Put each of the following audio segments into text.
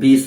20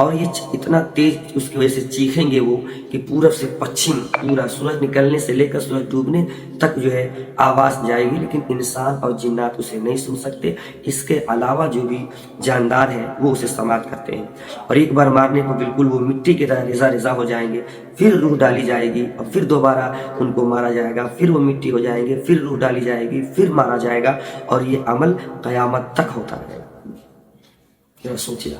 اور یہ اتنا تیز اس کی وجہ سے چیخیں گے وہ کہ پورب سے پچھم پورا سورج نکلنے سے لے کر سورج ڈوبنے تک جو ہے آواز جائے گی، لیکن انسان اور جنات اسے نہیں سن سکتے، اس کے علاوہ جو بھی جاندار ہیں وہ اسے سماعت کرتے ہیں۔ اور ایک بار مارنے کو بالکل وہ مٹی کی طرح ریزہ ریزہ ہو جائیں گے، پھر روح ڈالی جائے گی اور پھر دوبارہ ان کو مارا جائے گا، پھر وہ مٹی ہو جائیں گے، پھر روح ڈالی جائے گی، پھر مارا جائے گا، اور یہ عمل قیامت تک ہوتا رہے گا۔ ذرا سوچیے،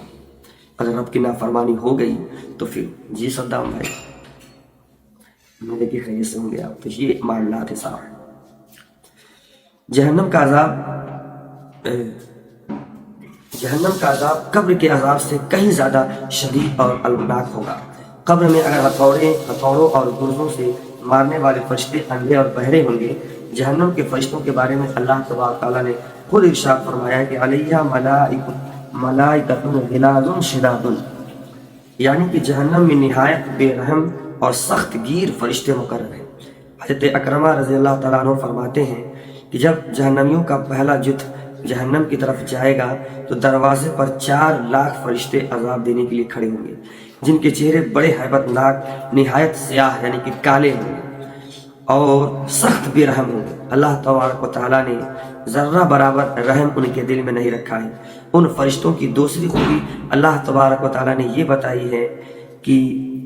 اگر رب کی نافرمانی ہو گئی تو پھر جی صدام بھائی میرے کی خیریت سے ہوں گے آپ، تو یہ معاملات ہے صاحب۔ جہنم کا عذاب قبر کے عذاب سے کہیں زیادہ شدید اور المناک ہوگا۔ قبر میں اگر ہتھوڑوں اور گرزوں سے مارنے والے فرشتے اندھے اور بہرے ہوں گے، جہنم کے فرشتوں کے بارے میں اللہ تبارک تعالیٰ نے خود ارشاد فرمایا کہ علیہ ملائکۃ غلاظ شداد، یعنی کہ جہنم میں نہایت بے رحم اور سخت گیر فرشتے مقرر ہیں۔ حضرت اکرمہ رضی اللہ تعالیٰ عنہ فرماتے ہیں کہ جب جہنمیوں کا پہلا جتھ جہنم کی طرف جائے گا تو دروازے پر 4 لاکھ فرشتے عذاب دینے کے لیے کھڑے ہوں گے، جن کے چہرے بڑے ہیبت ناک نہایت سیاہ یعنی کہ کالے ہوں گے اور سخت بے رحم ہوں گے۔ اللہ تبارک و تعالیٰ نے ذرہ برابر رحم ان کے دل میں نہیں رکھا ہے۔ ان فرشتوں کی دوسری خوبی اللہ تبارک و تعالیٰ نے یہ بتائی ہے کہ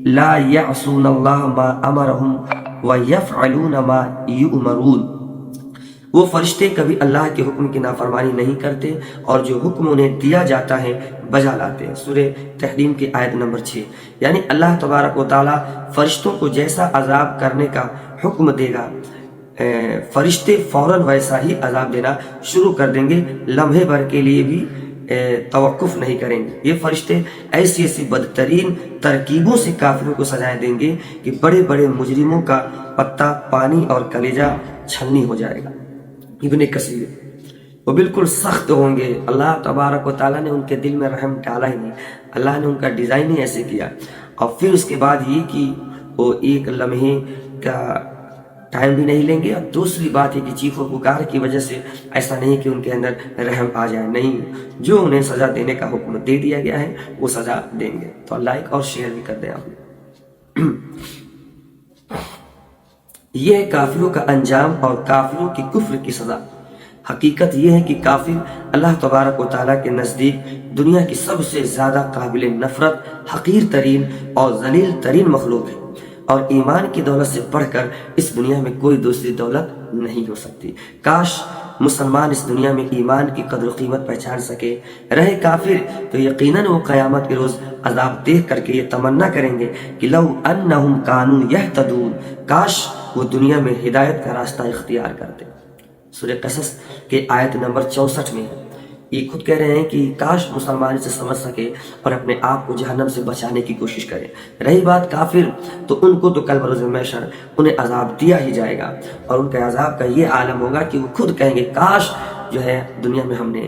لا یعصون اللہ ما امرہم ویفعلون ما یؤمرون، وہ فرشتے کبھی اللہ کے حکم کی نافرمانی نہیں کرتے اور جو حکم انہیں دیا جاتا ہے بجا لاتے ہیں۔ سورہ تحریم کی آیت نمبر 6۔ یعنی اللہ تبارک و تعالیٰ فرشتوں کو جیسا عذاب کرنے کا حکم دے گا، فرشتے فوراً ویسا ہی عذاب دینا شروع کر دیں گے، لمحے بھر کے لیے بھی توقف نہیں کریں گے۔ یہ فرشتے ایسی بدترین ترکیبوں سے کافروں کو سزائیں دیں گے کہ بڑے بڑے مجرموں کا پتہ پانی اور کلیجہ چھلنی ہو جائے گا۔ ابن کثیر، وہ بالکل سخت ہوں گے، اللہ تبارک و تعالیٰ نے ان کے دل میں رحم ڈالا ہی نہیں، اللہ نے ان کا ڈیزائن ہی ایسے کیا۔ اور پھر اس کے بعد یہ کہ وہ ایک لمحے کا ٹائم بھی نہیں لیں گے، اور دوسری بات ہے کہ چیخ و پکار کی وجہ سے ایسا نہیں کہ ان کے اندر رحم آ جائے، نہیں، جو انہیں سزا دینے کا حکم دے دیا گیا ہے وہ سزا دیں گے۔ تو اللہ ایک اور شیئر بھی کر دیں آپ۔ یہ ہے کافروں کا انجام اور کافروں کی کفر کی سزا۔ حقیقت یہ ہے کہ کافر اللہ تبارک و تعالیٰ کے نزدیک دنیا کی سب سے زیادہ قابل نفرت، حقیر ترین اور ذلیل ترین مخلوق ہے، اور ایمان کی دولت سے بڑھ کر اس دنیا میں کوئی دوسری دولت نہیں ہو سکتی۔ کاش مسلمان اس دنیا میں ایمان کی قدر و قیمت پہچان سکے، رہے کافر تو یقیناً وہ قیامت کے روز عذاب دیکھ کر کے یہ تمنا کریں گے کہ لو انہم کانوا یہتدون، کاش وہ دنیا میں ہدایت کا راستہ اختیار کرتے۔ سورہ قصص کے آیت نمبر 64 میں یہ خود کہہ رہے ہیں کہ کاش مسلمان اسے سمجھ سکے اور اپنے آپ کو جہنم سے بچانے کی کوشش کرے۔ رہی بات کافر، تو ان کو تو کل بروز محشر انہیں عذاب دیا ہی جائے گا، اور ان کا عذاب کا یہ عالم ہوگا کہ وہ خود کہیں گے کاش جو ہے دنیا میں ہم نے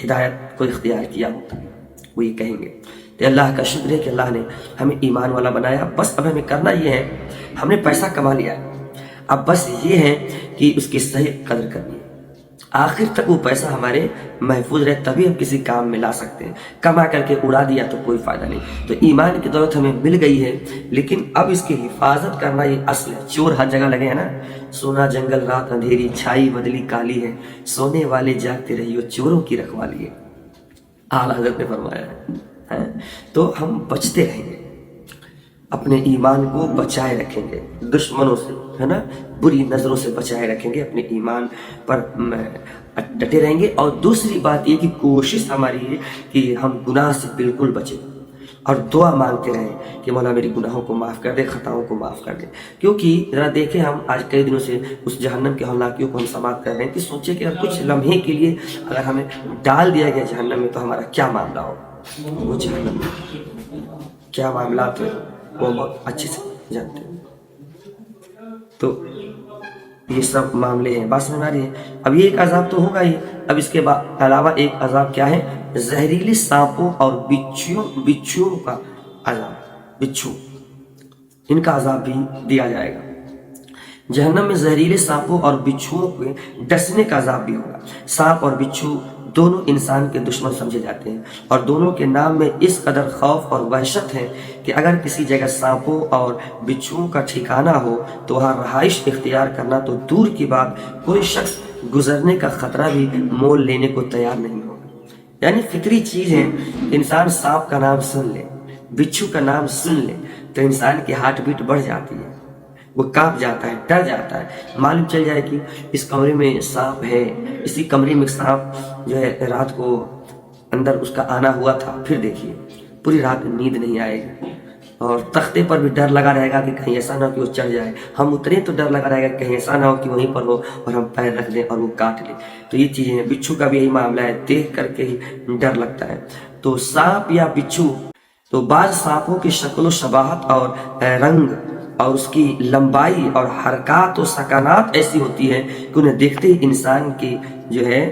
ہدایت کو اختیار کیا ہوتا، وہ یہ کہیں گے۔ تو اللہ کا شکر ہے کہ اللہ نے ہمیں ایمان والا بنایا۔ بس اب ہمیں کرنا یہ ہے، ہم نے پیسہ کما لیا، اب بس یہ ہے کہ اس کی صحیح قدر کرنی ہے، آخر تک وہ پیسہ ہمارے محفوظ رہے، تبھی ہم کسی کام میں لا سکتے ہیں۔ کما کر کے اڑا دیا تو کوئی فائدہ نہیں۔ تو ایمان کی دولت ہمیں مل گئی ہے، لیکن اب اس کی حفاظت کرنا یہ اصل ہے۔ چور ہر جگہ لگے ہیں نا، سونا جنگل رات اندھیری، چھائی بدلی کالی ہے، سونے والے جاگتے رہیو چوروں کی رکھوالی ہے، اعلیٰ حضرت نے فرمایا ہے۔ تو ہم بچتے رہیں گے، اپنے ایمان کو بچائے رکھیں گے، دشمنوں سے ہے نا، بری نظروں سے بچائے رکھیں گے، اپنے ایمان پر ڈٹے رہیں گے۔ اور دوسری بات یہ کہ کوشش ہماری ہے کہ ہم گناہ سے بالکل بچیں اور دعا مانگتے رہیں کہ مولا میری گناہوں کو معاف کر دے، خطاؤں کو معاف کر دے۔ کیونکہ ذرا دیکھیں، ہم آج کئی دنوں سے اس جہنم کے ہولناکیوں کو ہم سماعت کر رہے ہیں کہ سوچے کہ کچھ لمحے کے لیے اگر ہمیں ڈال دیا گیا جہنم میں تو ہمارا کیا معاملہ ہو۔ وہ جہنم میں کیا معاملات ہیں وہ بہت اچھے سے جانتے ہیں۔ تو یہ سب معاملے ہیں، بات سمجھ آ رہی ہے۔ اب یہ ایک عذاب تو ہوگا ہی، اب اس کے علاوہ ایک عذاب کیا ہے؟ زہریلی سانپوں اور بچھوؤں کا عذاب، بچھو، ان کا عذاب بھی دیا جائے گا۔ جہنم میں زہریلے سانپوں اور بچھوؤں کے ڈسنے کا عذاب بھی ہوگا۔ سانپ اور بچھو دونوں انسان کے دشمن سمجھے جاتے ہیں، اور دونوں کے نام میں اس قدر خوف اور وحشت ہے کہ اگر کسی جگہ سانپوں اور بچھوؤں کا ٹھکانہ ہو تو وہاں رہائش اختیار کرنا تو دور کی بات، کوئی شخص گزرنے کا خطرہ بھی مول لینے کو تیار نہیں ہوگا۔ یعنی فطری چیز ہے، انسان سانپ کا نام سن لے، بچھو کا نام سن لے تو انسان کی ہارٹ بیٹ بڑھ جاتی ہے، وہ کانپ جاتا ہے، ڈر جاتا ہے۔ معلوم چل جائے کہ اس کمرے میں سانپ ہے، اسی کمرے میں سانپ جو ہے رات کو اندر اس کا آنا ہوا تھا، پھر دیکھیے پوری رات نیند نہیں آئے گی، اور تختے پر بھی ڈر لگا رہے گا کہ کہیں ایسا نہ ہو کہ وہ چڑھ جائے، ہم اترے تو ڈر لگا رہے گا کہیں ایسا نہ ہو کہ وہیں پر ہو اور ہم پیر رکھ دیں اور وہ کاٹ لیں۔ تو یہ چیزیں ہیں، بچھو کا بھی یہی معاملہ ہے، دیکھ کر کے ہی ڈر لگتا ہے۔ تو سانپ یا بچھو، تو بعض سانپوں کی شکل و شباہت اور رنگ اور اس کی لمبائی اور حرکات و سکانات ایسی ہوتی ہے کہ انہیں دیکھتے ہی انسان کی جو ہے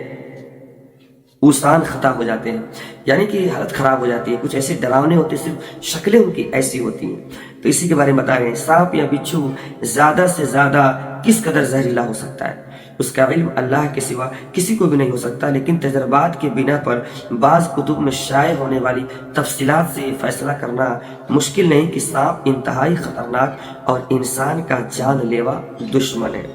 اوسان خطا ہو جاتے ہیں، یعنی کہ حالت خراب ہو جاتی ہے، کچھ ایسے ڈراونے ہوتے ہیں، صرف شکلیں ان کی ایسی ہوتی ہیں۔ تو اسی کے بارے میں بتا رہے ہیں، سانپ یا بچھو زیادہ سے زیادہ کس قدر زہریلا ہو سکتا ہے، اس کا علم اللہ کے سوا کسی کو بھی نہیں ہو سکتا، لیکن تجربات کے بنا پر بعض کتب میں شائع ہونے والی تفصیلات سے فیصلہ کرنا مشکل نہیں کہ سانپ انتہائی خطرناک اور انسان کا جان لیوا دشمن ہے۔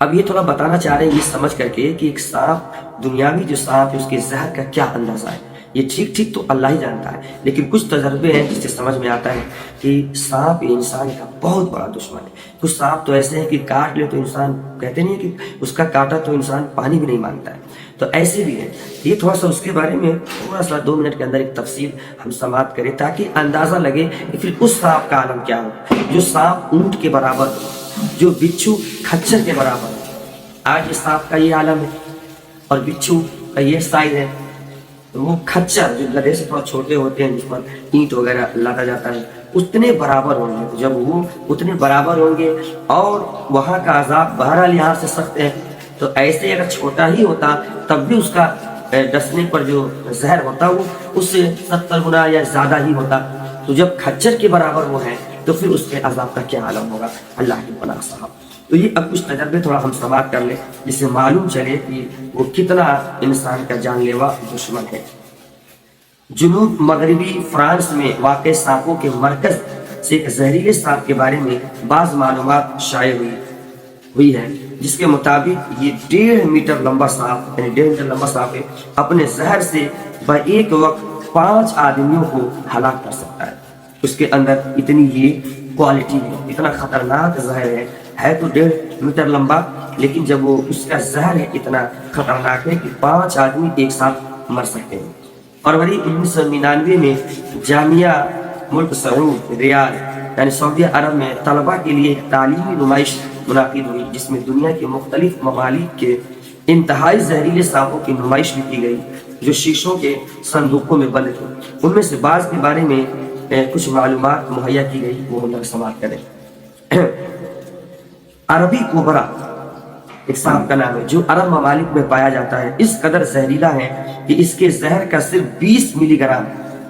اب یہ تھوڑا بتانا چاہ رہے ہیں یہ سمجھ کر کے کہ ایک سانپ، دنیاوی جو سانپ ہے اس کے زہر کا کیا اندازہ ہے، یہ ٹھیک تو اللہ ہی جانتا ہے، لیکن کچھ تجربے ہیں جس سے سمجھ میں آتا ہے کہ سانپ انسان کا بہت بڑا دشمن ہے۔ کچھ سانپ تو ایسے ہیں کہ کاٹ لے تو انسان، کہتے نہیں کہ اس کا کاٹا تو انسان پانی بھی نہیں مانگتا ہے، تو ایسے بھی ہیں۔ یہ تھوڑا سا اس کے بارے میں تھوڑا سا 2 منٹ کے اندر ایک تفصیل ہم سماعت کریں تاکہ اندازہ لگے کہ پھر اس سانپ کا عالم کیا ہو، جو سانپ اونٹ کے برابر ہو، جو بچھو کھچر کے برابر ہو۔ آج اس سانپ کا یہ عالم ہے اور بچھو کا یہ سائز ہے، وہ کھچر جو گدھے سے تھوڑا چھوٹے ہوتے ہیں، جس پر اینٹ وغیرہ لادا جاتا ہے، اتنے برابر ہوں گے۔ جب وہ اتنے برابر ہوں گے اور وہاں کا عذاب بہرحال یہاں سے سخت ہے، تو ایسے اگر چھوٹا ہی ہوتا تب بھی اس کا ڈسنے پر جو زہر ہوتا وہ اس سے 70 گنا یا زیادہ ہی ہوتا۔ تو جب کھچر کے برابر وہ ہے تو پھر اس کے عذاب کا کیا عالم ہوگا، اللہ کی پناہ صاحب۔ تو یہ اب کچھ تجربے تھوڑا ہم سماعت کر لیں جس سے معلوم چلے کہ وہ کتنا انسان کا جان لیوا دشمن ہے۔ جنوب مغربی فرانس میں واقع سانپوں کے مرکز سے ایک زہریلے سانپ کے بارے میں بعض معلومات شائع ہوئی ہے، جس کے مطابق یہ 1.5 میٹر لمبا سانپ، یعنی 1.5 میٹر لمبا سانپ ہے، اپنے زہر سے ایک وقت 5 آدمیوں کو ہلاک کر سکتا ہے۔ اس کے اندر اتنی یہ کوالٹی ہے، اتنا خطرناک زہر ہے تو 1.5 میٹر لمبا، لیکن جب وہ اس کا زہر ہے اتنا خطرناک ہے کہ 5 آدمی ایک ساتھ مر سکتے ہیں۔ فروری 1999 میں جامعہ ملک سعود ریاض یعنی سعودی عرب میں طلبہ کے لیے ایک تعلیمی نمائش منعقد ہوئی، جس میں دنیا کے مختلف ممالک کے انتہائی زہریلے سانپوں کی نمائش بھی کی گئی جو شیشوں کے صندوقوں میں بند تھے۔ ان میں سے بعض کے بارے میں کچھ معلومات مہیا کی گئی، وہ ہم سماعت کریں۔ عربی کوبرا ایک سانپ کا نام ہے جو عرب ممالک میں پایا جاتا ہے، اس قدر زہریلا ہے کہ اس کے زہر کا صرف 20 ملی گرام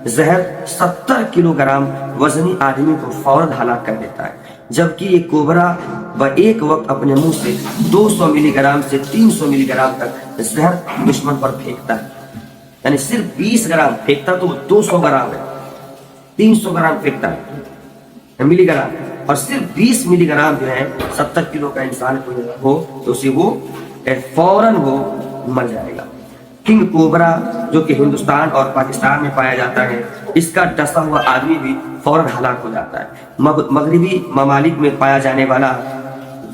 زہر 70 کلو گرام وزنی آدمی کو فوراً ہلاک کر دیتا ہے، جبکہ یہ کوبرا ایک وقت اپنے منہ سے 200 ملی گرام سے 300 ملی گرام تک زہر دشمن پر پھینکتا ہے۔ یعنی صرف 20 گرام پھینکتا تو 200 گرام ہے، 300 گرام پھینکتا ہے ملی گرام، اور صرف 20 ملی گرام جو ہے 70 کلو کا انسان کو ہو تو اسے وہ فوراً وہ مر جائے گا۔ کنگ کوبرا جو کہ ہندوستان اور پاکستان میں پایا جاتا ہے، اس کا ڈسا ہوا آدمی بھی فوراً ہلاک ہو جاتا ہے۔ مغربی ممالک میں پایا جانے والا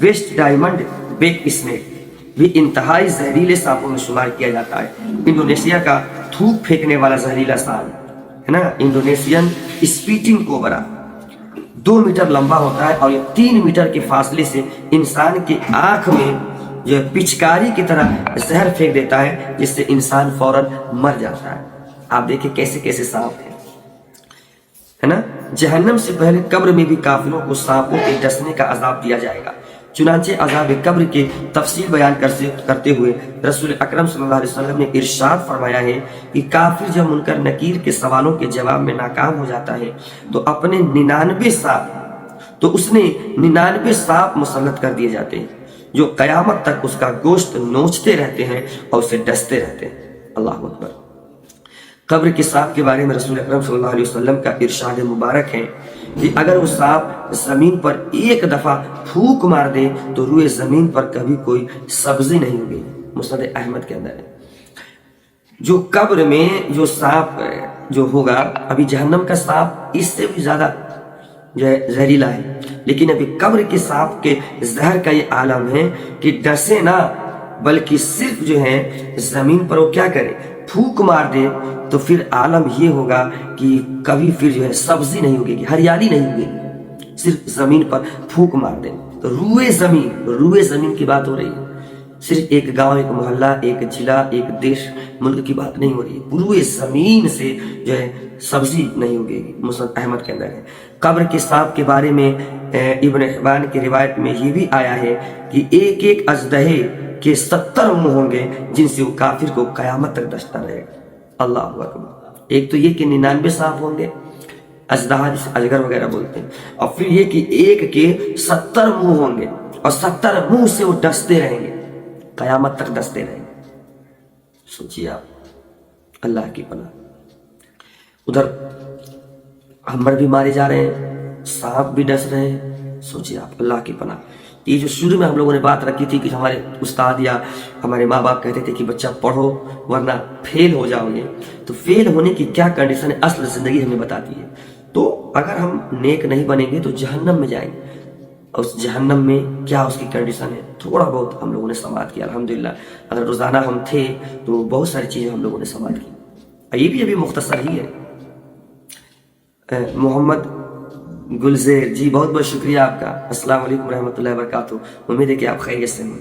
ویسٹ ڈائمنڈ بیک اسنیک بھی انتہائی زہریلے سانپوں میں شمار کیا جاتا ہے۔ انڈونیشیا کا تھوک پھینکنے والا زہریلا سانپ ہے نا، انڈونیشین اسپیٹنگ کوبرا 2 میٹر لمبا ہوتا ہے اور یہ 3 میٹر کے فاصلے سے انسان کی آنکھ میں جو پچکاری کی طرح زہر پھینک دیتا ہے، جس سے انسان فوراً مر جاتا ہے۔ آپ دیکھیں کیسے کیسے سانپ ہیں، ہے نا۔ جہنم سے پہلے قبر میں بھی کافروں کو سانپوں کے ڈسنے کا عذاب دیا جائے گا۔ چنانچہ عذاب قبر کے تفصیل بیان کرتے ہوئے رسول اکرم صلی اللہ علیہ وسلم نے ارشاد فرمایا ہے کہ کافر جب منکر نکیر کے سوالوں کے جواب میں ناکام ہو جاتا ہے تو اس نے 99 سانپ مسلط کر دیے جاتے ہیں۔ جو قیامت تک اس کا گوشت نوچتے رہتے ہیں اور اسے ڈستے رہتے ہیں۔ اللہ اکبر۔ قبر کے سانپ کے بارے میں رسول اکرم صلی اللہ علیہ وسلم کا ارشاد مبارک ہے کہ اگر وہ سانپ زمین پر ایک دفعہ پھونک مار دے تو روئے زمین پر کبھی کوئی سبزی نہیں ہوگی۔ مسند احمد کے اندر ہے۔ جو قبر میں جو سانپ جو ہوگا، ابھی جہنم کا سانپ اس سے بھی زیادہ جو ہے زہریلا ہے، لیکن ابھی قبر کے سانپ کے زہر کا یہ عالم ہے کہ ڈسے نہ بلکہ صرف جو ہے زمین پر وہ کیا کرے، پھونک مار دے، تو پھر عالم یہ ہوگا کہ کبھی پھر جو ہے سبزی نہیں ہوگی، ہریالی نہیں ہوگی، صرف زمین پر پھونک مار دے۔ تو روئے زمین کی بات ہو رہی ہے، صرف ایک گاؤں، ایک محلہ، ایک ضلع، ایک دیش، ملک کی بات نہیں ہو رہی ہے، روئے زمین سے جو ہے سبزی نہیں ہوگی۔ مسند احمد کے اندر ہے۔ قبر کے سانپ کے بارے میں ابن حبان کی روایت میں یہ بھی آیا ہے کہ ایک ایک اژدہے کے 70 منہ ہوں گے جن سے وہ کافر کو قیامت تک ڈستا رہے گا۔ اللہ اکبر۔ ایک تو یہ کہ 99 سانپ ہوں گے، اژدہا جسے اجگر وغیرہ بولتے ہیں، اور پھر یہ کہ ایک کے 70 منہ ہوں گے اور 70 منہ سے وہ ڈستے رہیں گے، قیامت تک ڈستے رہیں گے۔ سوچیے آپ، اللہ کی پناہ۔ ادھر ہمبر بھی مارے جا رہے ہیں، سانپ بھی ڈس رہے ہیں، سوچیے آپ، اللہ کی پناہ۔ یہ جو شروع میں ہم لوگوں نے بات رکھی تھی کہ ہمارے استاد یا ہمارے ماں باپ کہتے تھے کہ بچہ پڑھو ورنہ فیل ہو جاؤ گے، تو فیل ہونے کی کیا کنڈیشن ہے اصل زندگی ہمیں بتاتی ہے۔ تو اگر ہم نیک نہیں بنیں گے تو جہنم میں جائیں گے، اور اس جہنم میں کیا اس کی کنڈیشن ہے، تھوڑا بہت ہم لوگوں نے سماعت کیا الحمدللہ۔ اگر روزانہ ہم تھے تو بہت ساری چیزیں ہم لوگوں نے سماعت کی۔ یہ بھی ابھی مختصر ہی ہے۔ محمد گلزیر جی، بہت بہت شکریہ آپ کا، السلام علیکم رحمۃ اللہ وبرکاتہ۔ امید ہے کہ آپ خیریت سے ہوں۔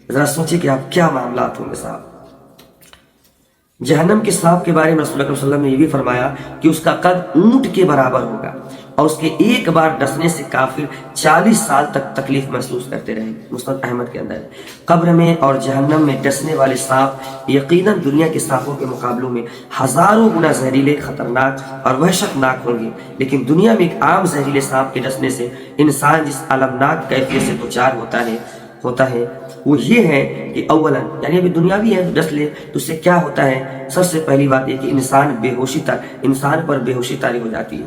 ذرا سوچیں کہ آپ کیا معاملات ہوں گے صاحب۔ جہنم کے سانپ کے بارے میں رسول اللہ صلی اللہ علیہ وسلم نے یہ بھی فرمایا کہ اس کا قد اونٹ کے برابر ہوگا اور اس کے ایک بار ڈسنے سے کافر 40 سال تک تکلیف محسوس کرتے رہیں گے۔ مسند احمد کے اندر ہے۔ قبر میں اور جہنم میں ڈسنے والے سانپ یقیناً دنیا کے سانپوں کے مقابلوں میں ہزاروں گنا زہریلے، خطرناک اور وحشت ناک ہوں گے، لیکن دنیا میں ایک عام زہریلے سانپ کے ڈسنے سے انسان جس المناک کیفیت سے دوچار ہوتا ہے وہ یہ ہے کہ اولاً یعنی ابھی دنیاوی ہے ڈس لے تو اس سے کیا ہوتا ہے، سب سے پہلی بات یہ کہ انسان پر بے ہوشی طاری ہو جاتی ہے۔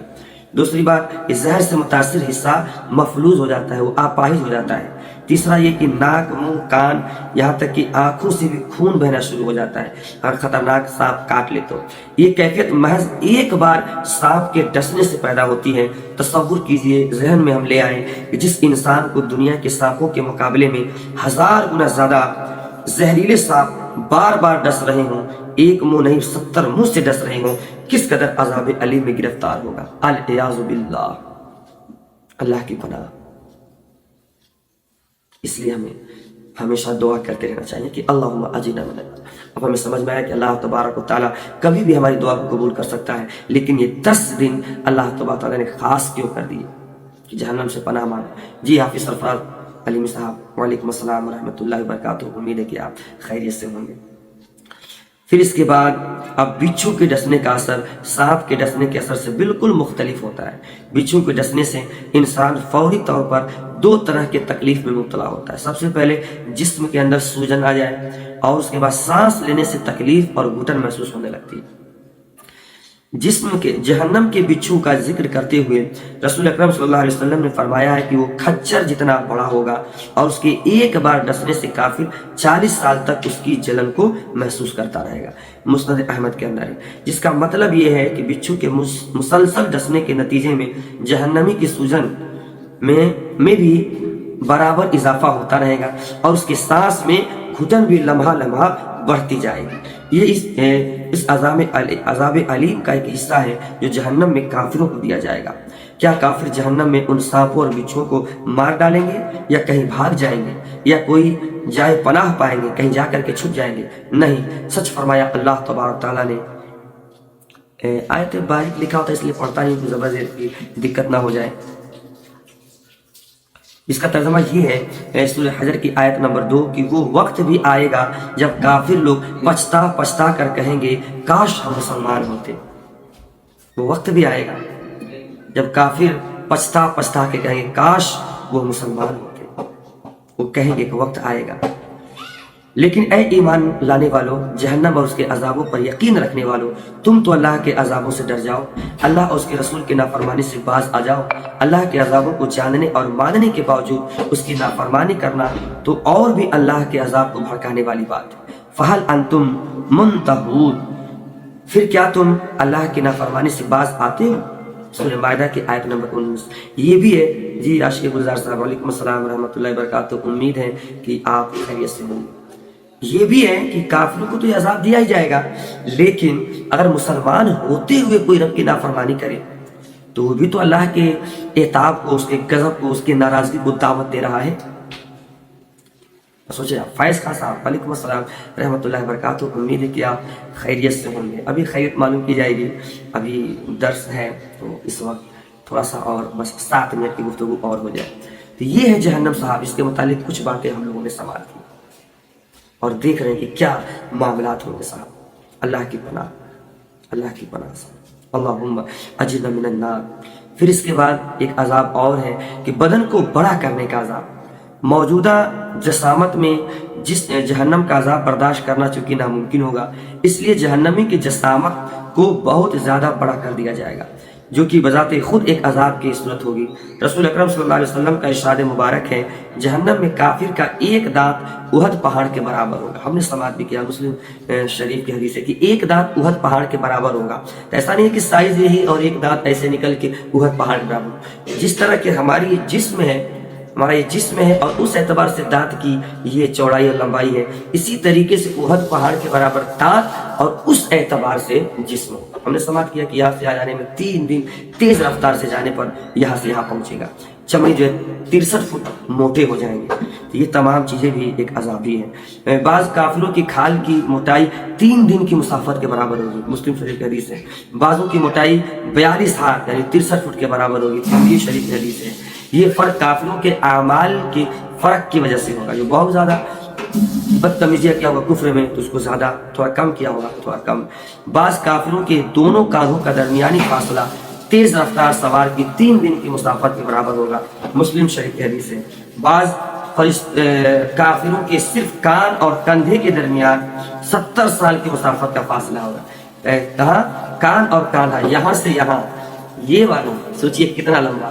دوسری بات، اس زہر سے متاثر حصہ مفلوج ہو جاتا ہے، وہ اپاہج ہو جاتا ہے۔ تیسرا یہ کہ ناک، منہ، کان، یہاں تک کہ آنکھوں سے بھی خون بہنا شروع ہو جاتا ہے اور خطرناک سانپ کاٹ لے تو۔ یہ کیفیت محض ایک بار سانپ کے ڈسنے سے پیدا ہوتی ہے۔ تصور کیجئے، ذہن میں ہم لے آئیں کہ جس انسان کو دنیا کے سانپوں کے مقابلے میں 1000 گنا زیادہ زہریلے سانپ بار بار ڈس رہے ہوں، ایک منہ نہیں 70 منہ سے ڈس رہے ہوں، کس قدر عذاب علیم میں گرفتار ہوگا۔ العیاذ باللہ، اللہ کی پناہ۔ اس لیے ہمیں ہمیشہ دعا کرتے رہنا چاہیے کہ اللہم اجرنا من النار۔ اب ہمیں سمجھ میں آیا کہ اللہ تبارک و تعالیٰ کبھی بھی ہماری دعا کو قبول کر سکتا ہے، لیکن یہ 10 دن اللہ تبارک و تعالیٰ نے خاص کیوں کر دیے کہ جہنم سے پناہ مانگ۔ جی حافظ سرفراز علیمی صاحب، وعلیکم السلام ورحمۃ اللہ وبرکاتہ۔ امید ہے کہ آپ خیریت سے ہوں گے۔ پھر اس کے بعد اب بچھو کے ڈسنے کا اثر سانپ کے ڈسنے کے اثر سے بالکل مختلف ہوتا ہے۔ بچھو کے ڈسنے سے انسان فوری طور پر 2 طرح کے تکلیف میں مبتلا ہوتا ہے۔ سب سے پہلے جسم کے اندر سوجن آ جائے اور اس کے بعد سانس لینے سے تکلیف اور گھٹن محسوس ہونے لگتی ہے۔ جسم کے جہنم کے بچھو کا ذکر کرتے ہوئے رسول اکرم صلی اللہ علیہ وسلم نے فرمایا ہے کہ وہ کھچر جتنا بڑا ہوگا اور اس کے ایک بار ڈسنے سے کافر 40 سال تک اس کی جلن کو محسوس کرتا رہے گا۔ مسند احمد کے اندر ہے، جس کا مطلب یہ ہے کہ بچھو کے مسلسل ڈسنے کے نتیجے میں جہنمی کی سوجن میں بھی برابر اضافہ ہوتا رہے گا اور اس کے سانس میں گھٹن بھی لمحہ لمحہ بڑھتی جائے گی۔ یہ اس عذاب علیم کا ایک حصہ ہے جو جہنم میں کافروں کو دیا جائے گا۔ کیا کافر جہنم میں ان سانپوں اور بچھوؤں کو مار ڈالیں گے یا کہیں بھاگ جائیں گے یا کوئی جائے پناہ پائیں گے، کہیں جا کر کے چھپ جائیں گے؟ نہیں، سچ فرمایا اللہ تبارک تعالیٰ نے۔ آیت باریک لکھا ہوتا ہے اس لیے پڑھتا نہیں کہ زبردست کی دقت نہ ہو جائے۔ اس کا ترجمہ یہ ہے سورہ حجر کی آیت نمبر 2 کہ وہ وقت بھی آئے گا جب کافر لوگ پچھتا کر کہیں گے کاش ہم مسلمان ہوتے۔ وہ وقت بھی آئے گا جب کافر پچھتا کے کہیں گے کاش وہ مسلمان ہوتے۔ وہ کہیں گے کہ وقت آئے گا، لیکن اے ایمان لانے والوں، جہنم اور اس کے عذابوں پر یقین رکھنے والوں، تم تو اللہ کے عذابوں سے ڈر جاؤ، اللہ اور اس کے رسول کی نافرمانی سے باز آ جاؤ۔ اللہ کے عذابوں کو جاننے اور ماننے کے باوجود اس کی نافرمانی کرنا تو اور بھی اللہ کے عذاب کو بھڑکانے والی بات ہے۔ فَهَلْ أَنْتُمْ مُنْتَهُونَ، پھر کیا تم اللہ کی نافرمانی سے باز آتے ہو؟ سورہ مائدہ کی آیت نمبر 19۔ یہ بھی ہے جی عاشق گلزار صاحب، وعلیکم السلام ورحمۃ اللہ وبرکاتہ، امید ہے کہ آپ خیریت سے ہوں گے۔ یہ بھی ہے کہ کافروں کو تو یہ عذاب دیا ہی جائے گا، لیکن اگر مسلمان ہوتے ہوئے کوئی رب کی نافرمانی کرے تو وہ بھی تو اللہ کے عتاب کو، اس کے غضب کو، اس کے ناراضگی کو دعوت دے رہا ہے۔ سوچے آپ، فائز خان صاحب وعلیکم السلام رحمۃ اللہ وبرکاتہ، امید ہے کہ آپ خیریت سے ہوں گے۔ ابھی خیریت معلوم کی جائے گی، ابھی درس ہے تو اس وقت تھوڑا سا اور بس 7 منٹ کی گفتگو اور ہو جائے۔ تو یہ ہے جہنم صاحب، اس کے متعلق کچھ باتیں ہم لوگوں نے سماعت کی اور دیکھ رہے ہیں کہ کیا معاملات ہوں گے صاحب۔ اللہ کی پناہ، اللہ کی پناہ صاحب، اللہم اجرنا من النار۔ پھر اس کے بعد ایک عذاب اور ہے کہ بدن کو بڑا کرنے کا عذاب۔ موجودہ جسامت میں جس جہنم کا عذاب برداشت کرنا چونکہ ناممکن ہوگا، اس لیے جہنمی کی جسامت کو بہت زیادہ بڑا کر دیا جائے گا، جو کہ بذات خود ایک عذاب کی صورت ہوگی۔ رسول اکرم صلی اللہ علیہ وسلم کا ارشاد مبارک ہے، جہنم میں کافر کا ایک دانت احد پہاڑ کے برابر ہوگا۔ ہم نے سماعت بھی کیا، مسلم شریف کی حدیث ہے کہ ایک دانت احد پہاڑ کے برابر ہوگا۔ تو ایسا نہیں ہے کہ سائز یہی اور ایک دانت ایسے نکل کے احد پہاڑ کے برابر، جس طرح کہ ہماری جسم ہے، ہمارا یہ جسم ہے اور اس اعتبار سے دانت کی یہ چوڑائی اور لمبائی ہے، اسی طریقے سے احد پہاڑ کے برابر دانت اور اس اعتبار سے جسم ہوگا۔ ہم نے سماعت کیا کہ یہاں سے آ جانے میں 3 دن تیز رفتار سے جانے پر یہاں سے یہاں پہنچے گا، چمڑی جو ہے 63 فٹ موٹے ہو جائیں گے۔ تو یہ تمام چیزیں بھی ایک عذابی ہیں۔ بعض کافروں کی کھال کی موٹائی 3 دن کی مسافت کے برابر ہوگی، مسلم شریف کی حدیث ہے۔ بعضوں کی موٹائی 42 ہاتھ یعنی 63 فٹ کے برابر ہوگی، ترمذی شریف کی حدیث ہے۔ یہ فرق کافروں کے اعمال کے فرق کی وجہ سے ہوگا، جو بہت زیادہ بدتمیزیاں کیا ہوگا کفر میں تو اس کو زیادہ، تھوڑا کم کیا ہوگا تھوڑا کم۔ بعض کافروں کے دونوں کاندھوں کا درمیانی فاصلہ تیز رفتار سوار کی 3 دن کی مسافت کے برابر ہوگا، مسلم شریف کی حدیث ہے۔ بعض کافروں کے صرف کان اور کندھے کے درمیان 70 سال کی مسافت کا فاصلہ ہوگا۔ کہاں؟ کان اور کاندھا، یہاں سے یہاں، یہ والا سوچئے کتنا لمبا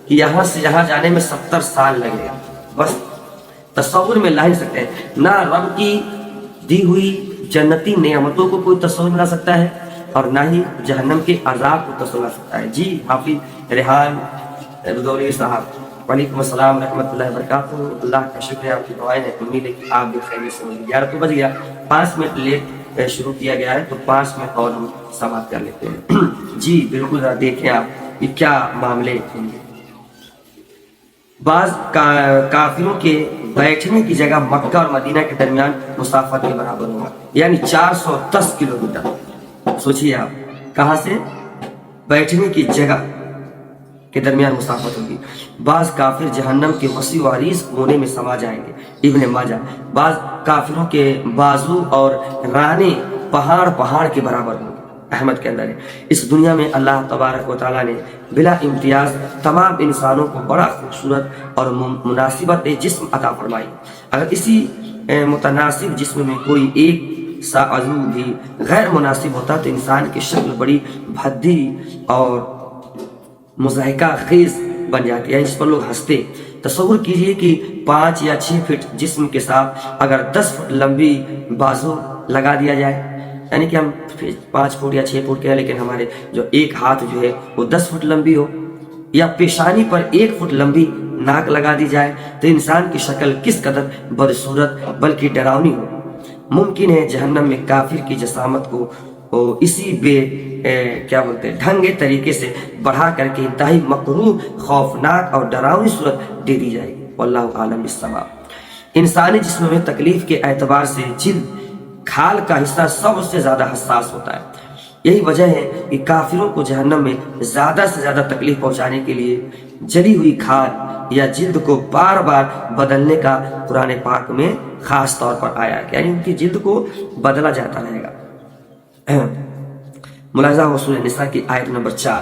کہ یہاں سے یہاں جانے میں 70 سال لگے گا۔ بس تصور میں لا ہی سکتے ہیں، نہ رب کی دی ہوئی جنتی نعمتوں کو کوئی تصور لا سکتا ہے اور نہ ہی جہنم کے عذاب کو تصور لا سکتا ہے۔ جی حافظ ریحان رضوری صاحب وعلیکم السلام رحمۃ اللہ وبرکاتہ، اللہ کا شکریہ، آپ کی دعائیں ہیں، امید ہے کہ آپ بھی خیریت سے ہوں گے۔ 11 تو بج گیا، 5 منٹ لیٹ شروع کیا گیا ہے تو 5 منٹ اور ہم سماعت کر لیتے ہیں۔ جی بالکل، دیکھیں آپ یہ کیا معاملے ہیں۔ بعض کافروں کے بیٹھنے کی جگہ مکہ اور مدینہ کے درمیان مسافت کے برابر ہوگا، یعنی 410 کلومیٹر۔ سوچئے آپ، کہاں سے بیٹھنے کی جگہ کے درمیان مسافت ہوگی۔ بعض کافر جہنم کے وسیع و عریض کونے میں سما جائیں گے، ابن ماجہ۔ بعض کافروں کے بازو اور رانے پہاڑ کے برابر ہوں گے، احمد کے اندر ہے۔ اس دنیا میں اللہ تبارک و تعالیٰ نے بلا امتیاز تمام انسانوں کو بڑا خوبصورت اور مناسبت جسم عطا فرمائی۔ اگر اسی متناسب جسم میں کوئی ایک سا عضو بھی غیر مناسب ہوتا تو انسان کی شکل بڑی بھدی اور مضحکہ خیز بن جاتی ہے، اس پر لوگ ہنستے۔ تصور کیجئے کہ 5 یا 6 فٹ جسم کے ساتھ اگر 10 فٹ لمبی بازو لگا دیا جائے، یعنی کہ ہم 5 فٹ یا 6 فٹ کے ہیں لیکن ہمارے جو ایک ہاتھ جو ہے وہ 10 فٹ لمبی ہو، یا پیشانی پر 1 فٹ لمبی ناک لگا دی جائے تو انسان کی شکل کس قدر بدصورت بلکہ ڈراؤنی ہو۔ ممکن ہے جہنم میں کافر کی جسامت کو اسی ڈھنگے طریقے سے بڑھا کر کے انتہائی مکروہ، خوفناک اور ڈراؤنی صورت دے دی جائے گی، واللہ عالم بالصواب۔ انسانی جسم میں تکلیف کے اعتبار سے جلد کھال کا حصہ سب سے زیادہ حساس ہوتا ہے۔ یہی وجہ ہے کہ کافروں کو جہنم میں زیادہ سے زیادہ تکلیف پہنچانے کے لیے جلی ہوئی کھال یا جلد کو بار بار بدلنے کا قرآن پاک میں خاص طور پر آیا ہے، یعنی ان کی جلد کو بدلا جاتا رہے گا۔ ملاحظہ ہو سورہ نساء کی آیت نمبر 4،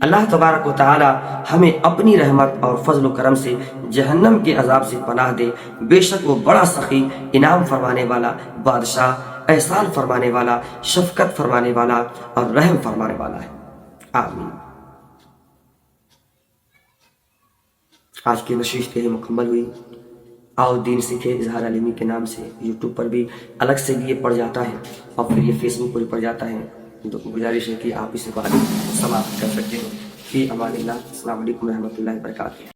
اللہ تبارک و تعالی ہمیں اپنی رحمت اور فضل و کرم سے جہنم کے عذاب سے پناہ دے. بے شک وہ بڑا سخی، انعام فرمانے والا بادشاہ، احسان فرمانے والا، شفقت فرمانے والا اور رحم فرمانے والا ہے. آمین. آج کی نشست یہی مکمل ہوئی. آؤ دین سیکھے اظہار علمی کے نام سے یوٹیوب پر بھی الگ سے بھی یہ پڑ جاتا ہے اور پھر یہ فیس بک پر بھی پڑ جاتا ہے. تو گزارش ہے کہ آپ اسے بعد سماپت کر سکتے ہو. فی امان اللہ. السلام علیکم ورحمۃ اللہ وبرکاتہ.